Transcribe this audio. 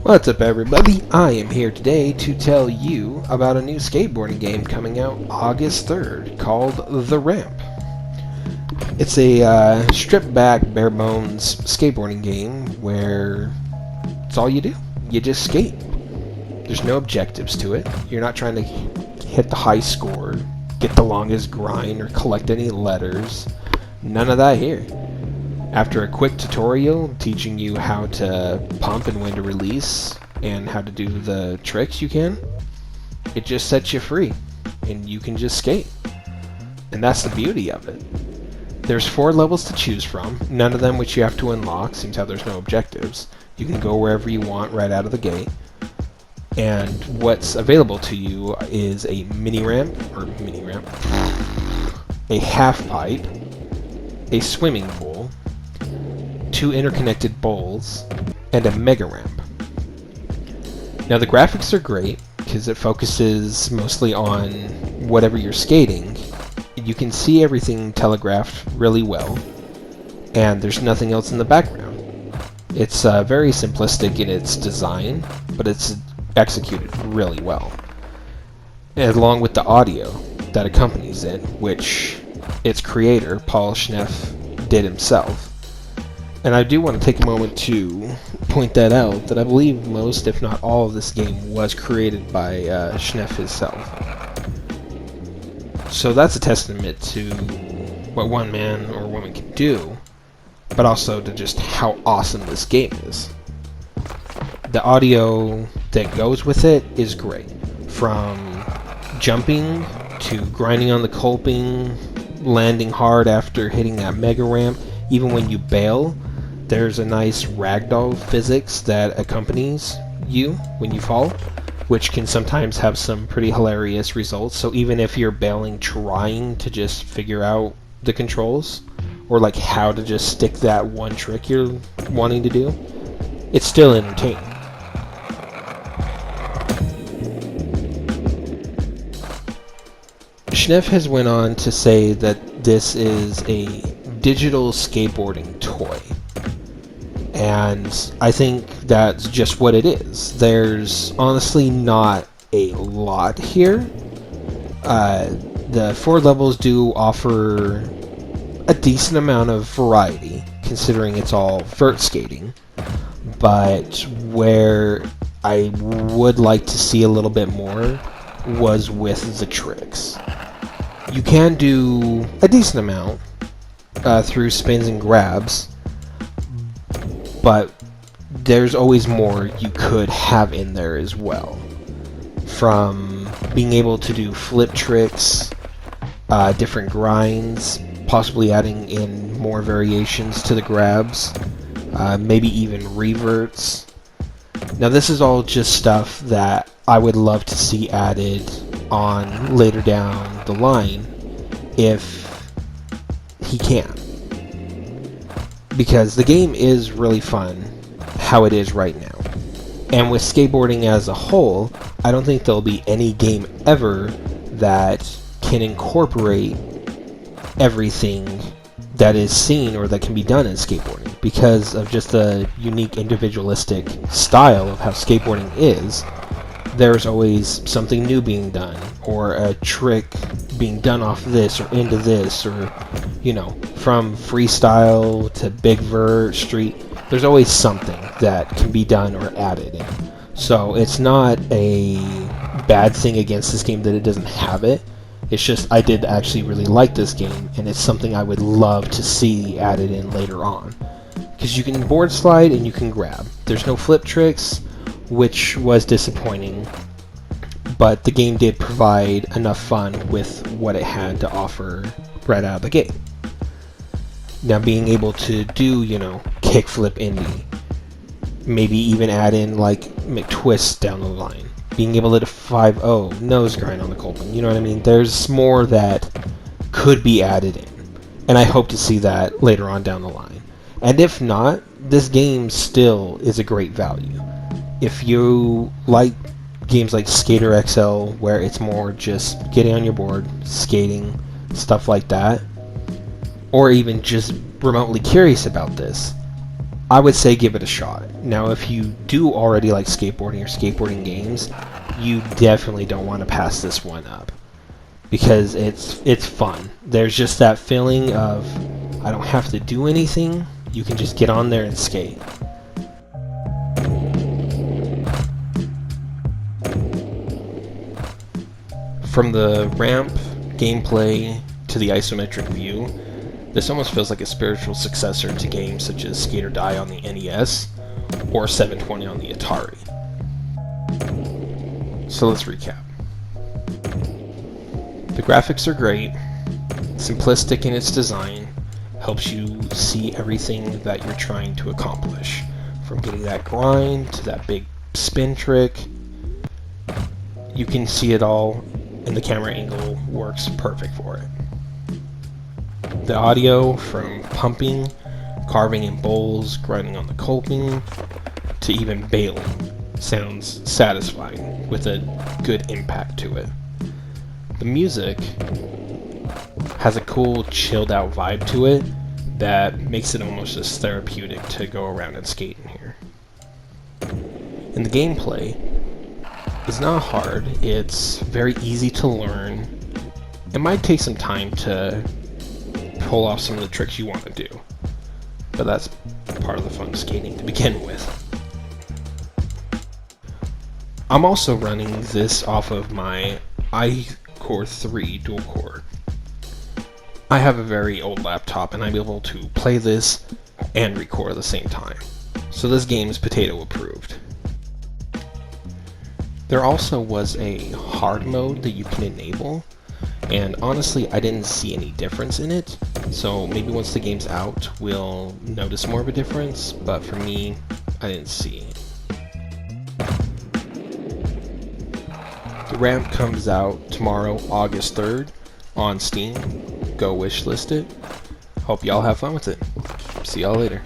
What's up, everybody? I am here today to tell you about a new skateboarding game coming out August 3rd called The Ramp. It's a stripped-back, bare-bones skateboarding game where it's all you do. You just skate. There's no objectives to it. You're not trying to hit the high score, get the longest grind, or collect any letters. None of that here. After a quick tutorial teaching you how to pump and when to release and how to do the tricks you can, it just sets you free and you can just skate. And that's the beauty of it. There's 4 levels to choose from, none of them which you have to unlock, seems how there's no objectives. You can go wherever you want right out of the gate. And what's available to you is a mini ramp, a half pipe, a swimming pool, 2 interconnected bowls, and a mega ramp. Now the graphics are great because it focuses mostly on whatever you're skating. You can see everything telegraphed really well, and there's nothing else in the background. It's very simplistic in its design, but it's executed really well. And along with the audio that accompanies it, which its creator, Paul Schneff, did himself. And I do want to take a moment to point that out, that I believe most, if not all, of this game was created by Schneff himself. So that's a testament to what one man or woman can do, but also to just how awesome this game is. The audio that goes with it is great. From jumping to grinding on the coping, landing hard after hitting that mega ramp, even when you bail, there's a nice ragdoll physics that accompanies you when you fall, which can sometimes have some pretty hilarious results. So even if you're bailing trying to just figure out the controls, or like how to just stick that one trick you're wanting to do, it's still entertaining. Schneff has went on to say that this is a digital skateboarding toy. And I think that's just what it is. There's honestly not a lot here. The 4 levels do offer a decent amount of variety, considering it's all vert skating. But where I would like to see a little bit more was with the tricks. You can do a decent amount through spins and grabs, but there's always more you could have in there as well. From being able to do flip tricks, different grinds, possibly adding in more variations to the grabs, maybe even reverts. Now this is all just stuff that I would love to see added on later down the line if he can. Because the game is really fun how it is right now. And with skateboarding as a whole, I don't think there'll be any game ever that can incorporate everything that is seen or that can be done in skateboarding. Because of just the unique individualistic style of how skateboarding is, there's always something new being done, or a trick being done off this or into this, or, you know, from freestyle to big vert, street, there's always something that can be done or added in. So it's not a bad thing against this game that it doesn't have it. It's just I did actually really like this game, and it's something I would love to see added in later on. Because you can board slide and you can grab. There's no flip tricks, which was disappointing, but the game did provide enough fun with what it had to offer right out of the gate. Now being able to do, you know, kickflip indie, maybe even add in like McTwist down the line, being able to do 5-0 nose grind on the coping, you know what I mean? There's more that could be added in, and I hope to see that later on down the line. And if not, this game still is a great value. If you like games like Skater XL, where it's more just getting on your board, skating, stuff like that, or even just remotely curious about this, I would say give it a shot. Now, if you do already like skateboarding or skateboarding games, you definitely don't want to pass this one up, because it's fun. There's just that feeling of, I don't have to do anything. You can just get on there and skate. From the ramp gameplay to the isometric view, this almost feels like a spiritual successor to games such as Skate or Die on the NES or 720 on the Atari. So let's recap. The graphics are great, simplistic in its design, helps you see everything that you're trying to accomplish, from getting that grind to that big spin trick. You can see it all, and the camera angle works perfect for it. The audio, from pumping, carving in bowls, grinding on the coping, to even bailing, sounds satisfying with a good impact to it. The music has a cool, chilled out vibe to it that makes it almost just therapeutic to go around and skate in here. And the gameplay is not hard, it's very easy to learn. It might take some time to pull off some of the tricks you want to do, but that's part of the fun of skating to begin with. I'm also running this off of my iQore 3 dual core. I have a very old laptop and I'm able to play this and record at the same time, so this game is potato approved. There also was a hard mode that you can enable, and honestly I didn't see any difference in it, so maybe once the game's out we'll notice more of a difference, but for me, I didn't see it. The ramp comes out tomorrow, August 3rd on Steam. Go wishlist it. Hope y'all have fun with it. See y'all later.